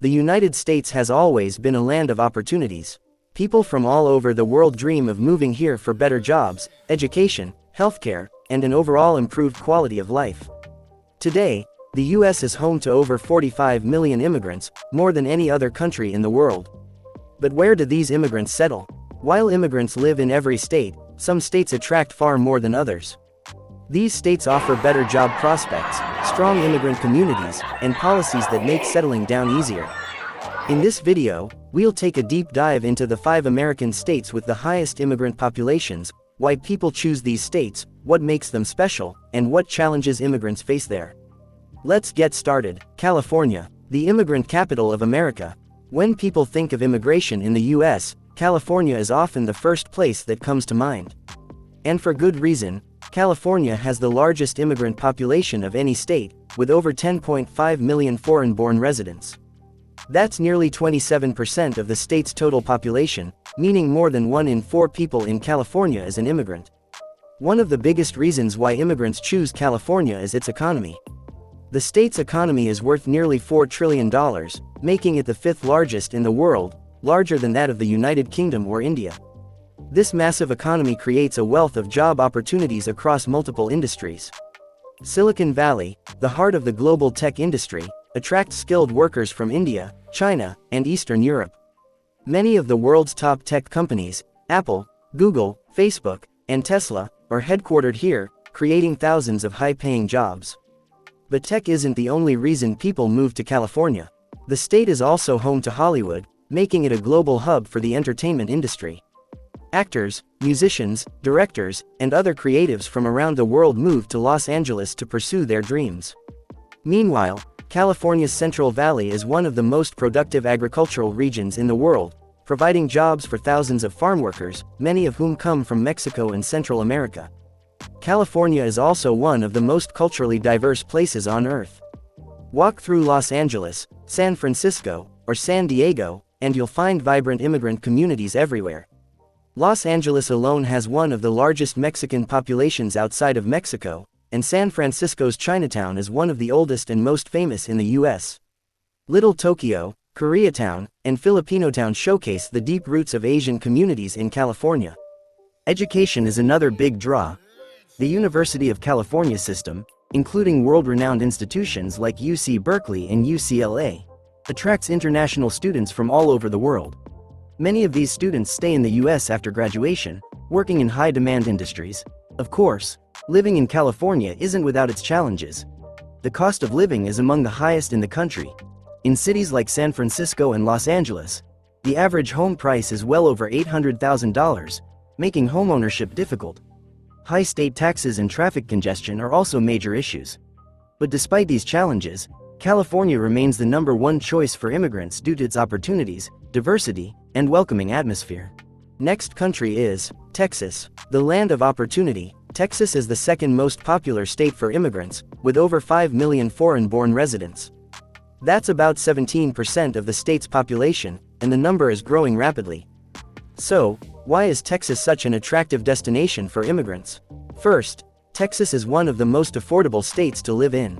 The United States has always been a land of opportunities. People from all over the world dream of moving here for better jobs, education, healthcare, and an overall improved quality of life. Today, the U.S. is home to over 45 million immigrants, more than any other country in the world. But where do these immigrants settle? While immigrants live in every state, some states attract far more than others. These states offer better job prospects, strong immigrant communities, and policies that make settling down easier. In this video, we'll take a deep dive into the 5 American states with the highest immigrant populations, why people choose these states, what makes them special, and what challenges immigrants face there. Let's get started. California, the immigrant capital of America. When people think of immigration in the U.S., California is often the first place that comes to mind. And for good reason. California has the largest immigrant population of any state, with over 10.5 million foreign-born residents. That's nearly 27% of the state's total population, meaning more than 1 in 4 people in California is an immigrant. One of the biggest reasons why immigrants choose California is its economy. The state's economy is worth nearly $4 trillion, making it the 5th largest in the world, larger than that of the United Kingdom or India. This massive economy creates a wealth of job opportunities across multiple industries. Silicon Valley, the heart of the global tech industry, attracts skilled workers from India, China, and Eastern Europe. Many of the world's top tech companies, Apple, Google, Facebook, and Tesla, are headquartered here, creating thousands of high-paying jobs. But tech isn't the only reason people move to California. The state is also home to Hollywood, making it a global hub for the entertainment industry. Actors, musicians, directors, and other creatives from around the world move to Los Angeles to pursue their dreams. Meanwhile, California's Central Valley is one of the most productive agricultural regions in the world, providing jobs for thousands of farm workers, many of whom come from Mexico and Central America. California is also one of the most culturally diverse places on Earth. Walk through Los Angeles, San Francisco, or San Diego, and you'll find vibrant immigrant communities everywhere. Los Angeles alone has one of the largest Mexican populations outside of Mexico, and San Francisco's Chinatown is one of the oldest and most famous in the U.S. Little Tokyo, Koreatown, and Filipinotown showcase the deep roots of Asian communities in California. Education is another big draw. The University of California system, including world-renowned institutions like UC Berkeley and UCLA, attracts international students from all over the world. Many of these students stay in the U.S. after graduation, working in high-demand industries. Of course, living in California isn't without its challenges. The cost of living is among the highest in the country. In cities like San Francisco and Los Angeles, the average home price is well over $800,000, making homeownership difficult. High state taxes and traffic congestion are also major issues. But despite these challenges, California remains the #1 choice for immigrants due to its opportunities, diversity, and welcoming atmosphere. Next country is Texas, the land of opportunity. Texas is the second most popular state for immigrants, with over 5 million foreign-born residents. That's about 17% of the state's population, and the number is growing rapidly. So, why is Texas such an attractive destination for immigrants? First, Texas is one of the most affordable states to live in.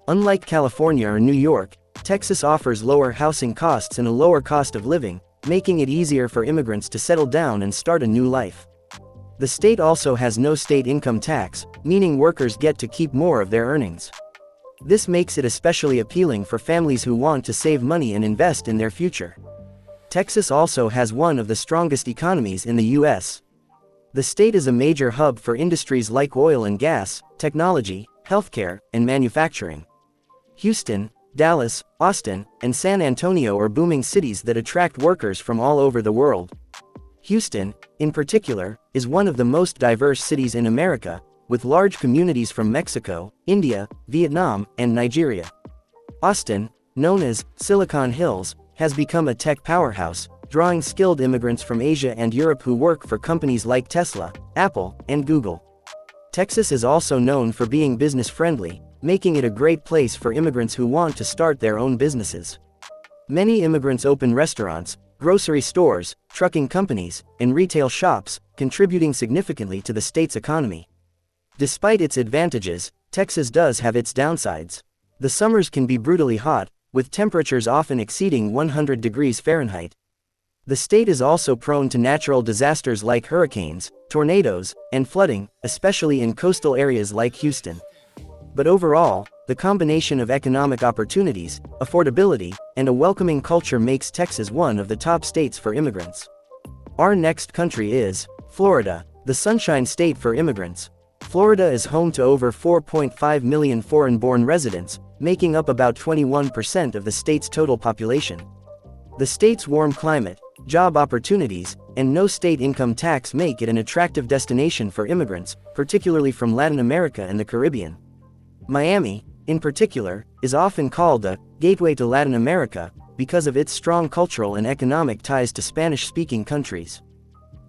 Unlike California or New York, Texas offers lower housing costs and a lower cost of living, making it easier for immigrants to settle down and start a new life. The state also has no state income tax, meaning workers get to keep more of their earnings. This makes it especially appealing for families who want to save money and invest in their future. Texas also has one of the strongest economies in the U.S. The state is a major hub for industries like oil and gas, technology, healthcare, and manufacturing. Houston, Dallas, Austin, and San Antonio are booming cities that attract workers from all over the world. Houston, in particular, is one of the most diverse cities in America, with large communities from Mexico, India, Vietnam, and Nigeria. Austin, known as Silicon Hills, has become a tech powerhouse, drawing skilled immigrants from Asia and Europe who work for companies like Tesla, Apple, and Google. Texas is also known for being business-friendly, making it a great place for immigrants who want to start their own businesses. Many immigrants open restaurants, grocery stores, trucking companies, and retail shops, contributing significantly to the state's economy. Despite its advantages, Texas does have its downsides. The summers can be brutally hot, with temperatures often exceeding 100 degrees Fahrenheit. The state is also prone to natural disasters like hurricanes, tornadoes, and flooding, especially in coastal areas like Houston. But overall, the combination of economic opportunities, affordability, and a welcoming culture makes Texas one of the top states for immigrants. Our next country is Florida, the Sunshine State for immigrants. Florida is home to over 4.5 million foreign-born residents, making up about 21% of the state's total population. The state's warm climate, job opportunities, and no state income tax make it an attractive destination for immigrants, particularly from Latin America and the Caribbean. Miami, in particular, is often called the gateway to Latin America because of its strong cultural and economic ties to Spanish-speaking countries.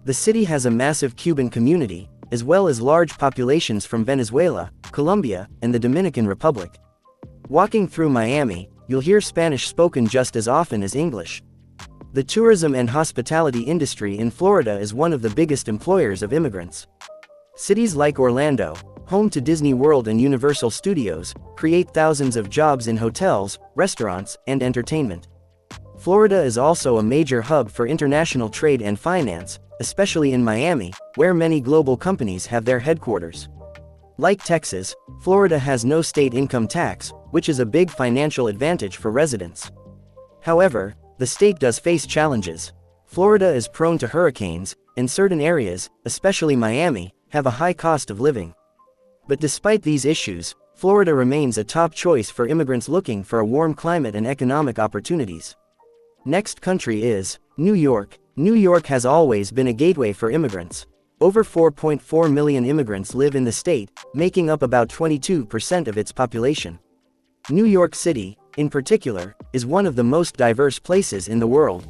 The city has a massive Cuban community, as well as large populations from Venezuela, Colombia, and the Dominican Republic. Walking through Miami, you'll hear Spanish spoken just as often as English. The tourism and hospitality industry in Florida is one of the biggest employers of immigrants. Cities like Orlando, home to Disney World and Universal Studios, create thousands of jobs in hotels, restaurants, and entertainment. Florida is also a major hub for international trade and finance, especially in Miami, where many global companies have their headquarters. Like Texas, Florida has no state income tax, which is a big financial advantage for residents. However, the state does face challenges. Florida is prone to hurricanes, and certain areas, especially Miami, have a high cost of living. But despite these issues, Florida remains a top choice for immigrants looking for a warm climate and economic opportunities. Next country is New York. New York has always been a gateway for immigrants. Over 4.4 million immigrants live in the state, making up about 22% of its population. New York City, in particular, is one of the most diverse places in the world.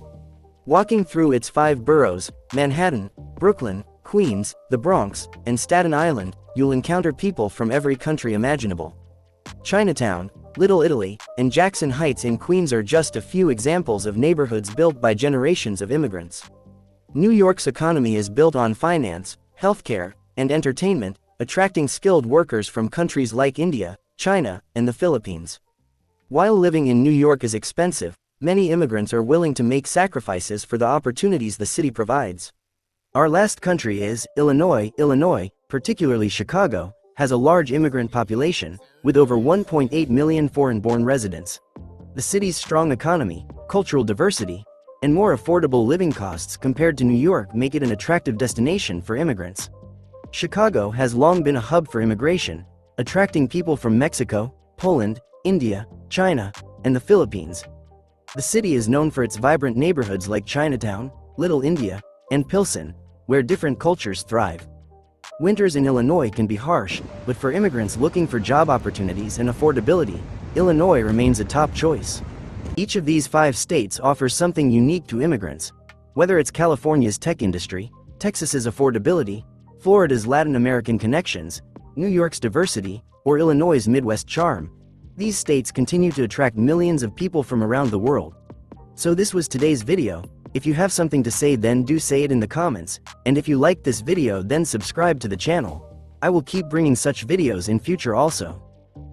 Walking through its 5 boroughs, Manhattan, Brooklyn, Queens, the Bronx, and Staten Island, you'll encounter people from every country imaginable. Chinatown, Little Italy, and Jackson Heights in Queens are just a few examples of neighborhoods built by generations of immigrants. New York's economy is built on finance, healthcare, and entertainment, attracting skilled workers from countries like India, China, and the Philippines. While living in New York is expensive, many immigrants are willing to make sacrifices for the opportunities the city provides. Our last country is Illinois. Illinois, particularly Chicago, has a large immigrant population, with over 1.8 million foreign-born residents. The city's strong economy, cultural diversity, and more affordable living costs compared to New York make it an attractive destination for immigrants. Chicago has long been a hub for immigration, attracting people from Mexico, Poland, India, China, and the Philippines. The city is known for its vibrant neighborhoods like Chinatown, Little India, and Pilsen, where different cultures thrive. Winters in Illinois can be harsh, but for immigrants looking for job opportunities and affordability, Illinois remains a top choice. Each of these 5 states offers something unique to immigrants. Whether it's California's tech industry, Texas's affordability, Florida's Latin American connections, New York's diversity, or Illinois' Midwest charm, these states continue to attract millions of people from around the world. So this was today's video. If you have something to say, then do say it in the comments, and if you liked this video, then subscribe to the channel. I will keep bringing such videos in future also.